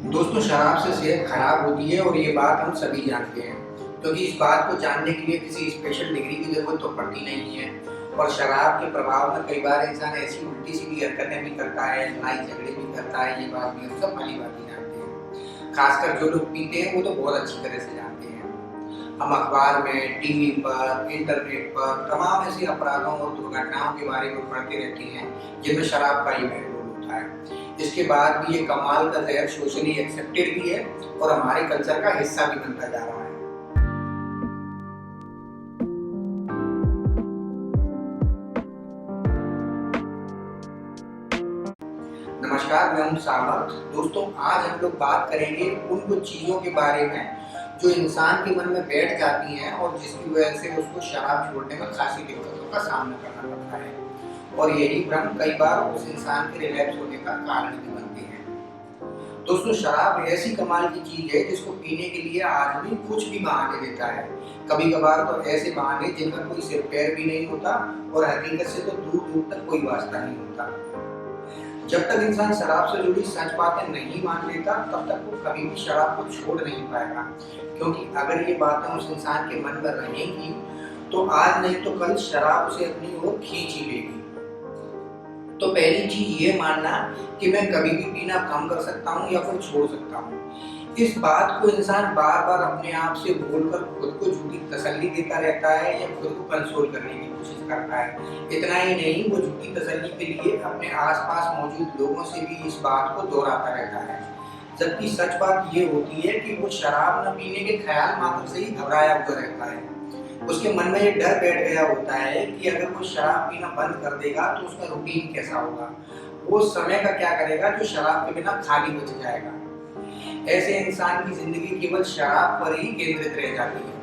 दोस्तों, शराब से सेहत खराब होती है और ये बात हम सभी जानते हैं। क्योंकि इस बात को जानने के लिए किसी स्पेशल डिग्री की जरूरत तो पड़ती नहीं है। और शराब के प्रभाव में कई बार इंसान ऐसी उल्टी सीधी हरकतें भी करता है, लड़ाई झगड़े भी करता है। ये बात भी हम सब भली भांति जानते हैं। खासकर जो लोग पीते हैं वो तो बहुत अच्छी तरह से जानते हैं। हम अखबार में, टीवी पर, इंटरनेट पर तमाम ऐसे अपराधों और दुर्घटनाओं के बारे में पढ़ते रहते हैं जिनमें शराब का ही मेन रोल होता है। इसके बाद भी ये कमाल का जहर सोशली एक्सेप्टेड भी है और हमारे कल्चर का हिस्सा भी बनता जा रहा है। नमस्कार, मैं हूं सामर्थ। दोस्तों, आज हम लोग बात करेंगे उन कुछ चीज़ों के बारे में जो इंसान के मन में बैठ जाती हैं और जिसकी वजह से उसको शराब छोड़ने में खासी दिक्कतों का सामना करना पड़ता है। और यही भ्रम कई बार उस इंसान के रिलैप्स होने का कारण भी बनते हैं। दोस्तों, शराब ऐसी कमाल की चीज है जिसको पीने के लिए आदमी कुछ भी बहाने देता है। कभी कभार तो ऐसे बहाने जिनका कोई सिर पैर भी नहीं होता और हकीकत से तो दूर दूर तक कोई वास्ता नहीं होता। जब तक इंसान शराब से जुड़ी सच बातें नहीं मान लेता तब तक वो कभी भी शराब को छोड़ नहीं पाएगा। क्योंकि अगर ये बातें उस इंसान के मन में रहेंगी तो आज नहीं तो कल शराब उसे अपनी ओर खींच ही लेगी। तो पहली चीज ये मानना कि मैं कभी भी पीना कम कर सकता हूँ या फिर छोड़ सकता हूँ। इस बात को इंसान बार बार अपने आप से बोलकर खुद को झूठी तसल्ली देता रहता है या खुद को कंसोल करने की कोशिश करता है। इतना ही नहीं, वो झूठी तसल्ली के लिए अपने आसपास मौजूद लोगों से भी इस बात को दोहराता रहता है। जबकि सच बात ये होती है कि वो शराब न पीने के ख्याल मात्र से ही घबराया हुआ रहता है। उसके मन में ये डर बैठ गया होता है कि अगर वो शराब पीना बंद कर देगा तो उसका रूटीन कैसा होगा, वो समय का क्या करेगा जो शराब के बिना खाली बच जाएगा। ऐसे इंसान की जिंदगी केवल शराब पर ही केंद्रित रह जाती है।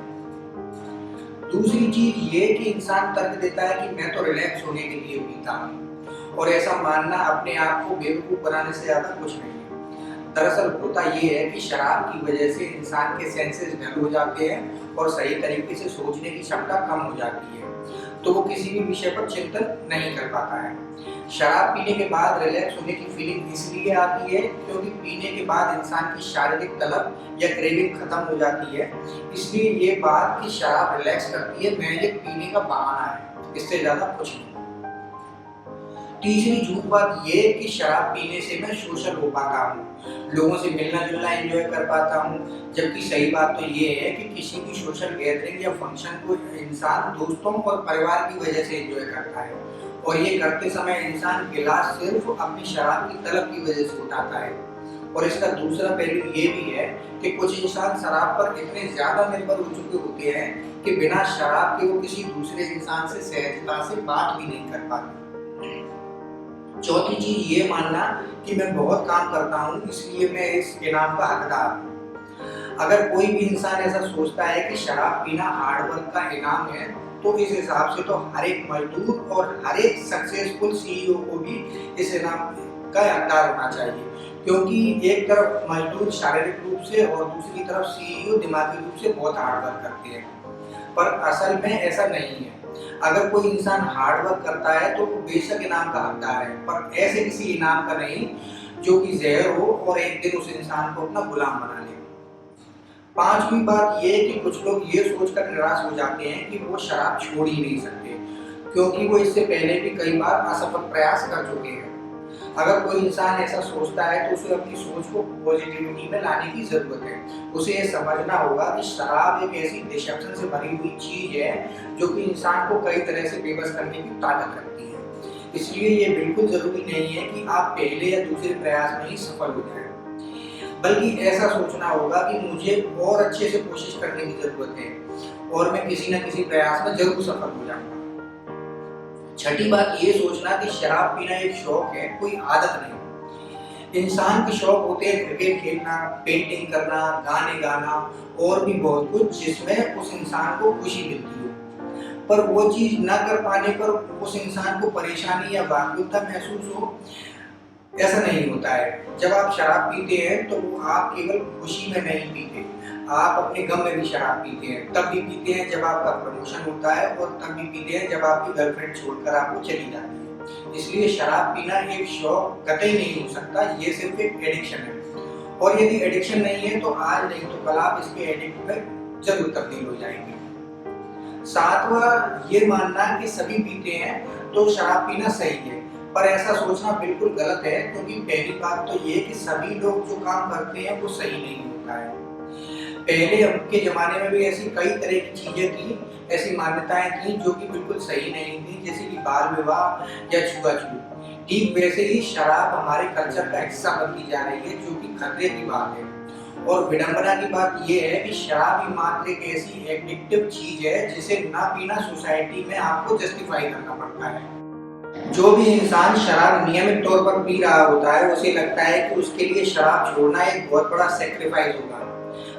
दूसरी चीज ये कि इंसान तर्क देता है कि मैं तो रिलैक्स होने के लिए पीता हूँ, और ऐसा मानना अपने आप को बेवकूफ बनाने से ज्यादा कुछ नहीं है। दरअसल होता ये है कि शराब की वजह से इंसान के सेंसेस डल हो जाते हैं और सही तरीके से सोचने की क्षमता कम हो जाती है, तो वो किसी भी विषय पर चिंतन नहीं कर पाता है। शराब पीने के बाद रिलैक्स होने की फीलिंग इसलिए आती है क्योंकि पीने के बाद इंसान की शारीरिक तलब या क्रेविंग खत्म हो जाती है। इसलिए ये बात कि शराब रिलैक्स करती है, मैं ये पीने का बहाना है, इससे ज्यादा कुछ नहीं। तीसरी झूठ बात ये कि शराब पीने से मैं सोशल हो पाता हूँ, लोगों से मिलना जुलना एंजॉय कर पाता हूँ। जबकि सही बात तो ये है कि किसी भी सोशल गैदरिंग या फंक्शन को इंसान दोस्तों और परिवार की वजह से एंजॉय करता है, और ये करते समय इंसान गिलास सिर्फ अपनी शराब की तलब की वजह से उठाता है। और इसका दूसरा पहलू ये भी है कि कुछ इंसान शराब पर इतने ज्यादा निर्भर हो चुके होते हैं कि बिना शराब के वो किसी दूसरे इंसान से सहजता से बात भी नहीं कर पाते। चौथी चीज ये मानना कि मैं बहुत काम करता हूँ इसलिए मैं इस इनाम का हकदार हूँ। अगर कोई भी इंसान ऐसा सोचता है कि शराब पीना हार्डवर्क का इनाम है तो इस हिसाब से तो हर एक मजदूर और हर एक सक्सेसफुल सीईओ को भी इस इनाम का हकदार होना चाहिए। क्योंकि एक तरफ मजदूर शारीरिक रूप से और दूसरी तरफ सीईओ दिमागी रूप से बहुत हार्डवर्क करते हैं, पर असल में ऐसा नहीं है। अगर कोई इंसान हार्ड वर्क करता है तो वो बेशक इनाम का हकदार है, पर ऐसे किसी इनाम का नहीं जो कि जहर हो और एक दिन उस इंसान को अपना गुलाम बना ले। पांचवी बात ये कि कुछ लोग ये सोचकर निराश हो जाते हैं कि वो शराब छोड़ ही नहीं सकते, क्योंकि वो इससे पहले भी कई बार असफल प्रयास कर चुके हैं। अगर कोई इंसान ऐसा सोचता है तो उसे अपनी सोच को पॉजिटिविटी में लाने की जरूरत है। उसे ये समझना होगा कि शराब एक ऐसी डिसेप्शन से भरी हुई चीज है जो कि इंसान को कई तरह से बेबस करने की ताकत रखती है। इसलिए ये बिल्कुल जरूरी नहीं है कि आप पहले या दूसरे प्रयास में ही सफल हो जाए, बल्कि ऐसा सोचना होगा कि मुझे और अच्छे से कोशिश करने की जरूरत है और मैं किसी न किसी प्रयास में जरूर सफल हो जाऊंगा। छठी बात ये सोचना कि शराब पीना एक शौक है, कोई आदत नहीं। इंसान के शौक होते हैं क्रिकेट खेलना, पेंटिंग करना, गाने गाना और भी बहुत कुछ जिसमें उस इंसान को खुशी मिलती है। पर वो चीज न कर पाने पर उस इंसान को परेशानी या व्याकुलता महसूस हो, ऐसा नहीं होता है। जब आप शराब पीते हैं तो वो आप केवल खुशी में नहीं पीते, आप अपने गम में भी शराब पीते हैं। तब भी पीते हैं जब आपका प्रमोशन होता है और तब भी पीते हैं जब आपकी गर्लफ्रेंड छोड़कर आपको चली जाती है। इसलिए शराब पीना एक शौक कतई नहीं हो सकता, ये सिर्फ एक एडिक्शन है। और यदि एडिक्शन नहीं है तो आज नहीं तो कल आप इसके एडिक्ट में जरूर तब्दील हो जाएंगे। सातवां, ये मानना कि सभी पीते हैं तो शराब पीना सही है, पर ऐसा सोचना बिल्कुल गलत है, क्योंकि पहली बात तो ये कि सभी लोग जो काम करते हैं वो सही नहीं होता है। पहले के जमाने में भी ऐसी कई तरह की चीजें थी, ऐसी मान्यताएं थी जो कि बिल्कुल सही नहीं थी, जैसे कि बाल विवाह या छुआछूत। ठीक वैसे ही शराब हमारे कल्चर का हिस्सा बनती जा रही है, जो कि खतरे की बात है। और विडंबना की बात यह है कि शराब ही मात्र एक ऐसी एडिक्टिव चीज है जिसे ना पीना सोसाइटी में आपको जस्टिफाई करना पड़ता है। जो भी इंसान शराब नियमित तौर पर पी रहा होता है उसे लगता है कि उसके लिए शराब छोड़ना एक बहुत बड़ा सेक्रीफाइस होगा,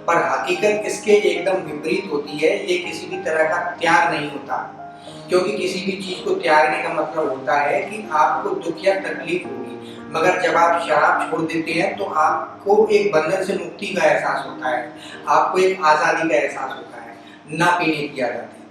पर हकीकत इसके एकदम विपरीत होती है। ये किसी भी तरह का त्याग नहीं होता, क्योंकि किसी भी चीज को त्यागने का मतलब होता है कि आपको दुख या तकलीफ होगी, मगर जब आप शराब छोड़ देते हैं तो आपको एक बंधन से मुक्ति का एहसास होता है, आपको एक आजादी का एहसास होता है, ना पीने की आजादी।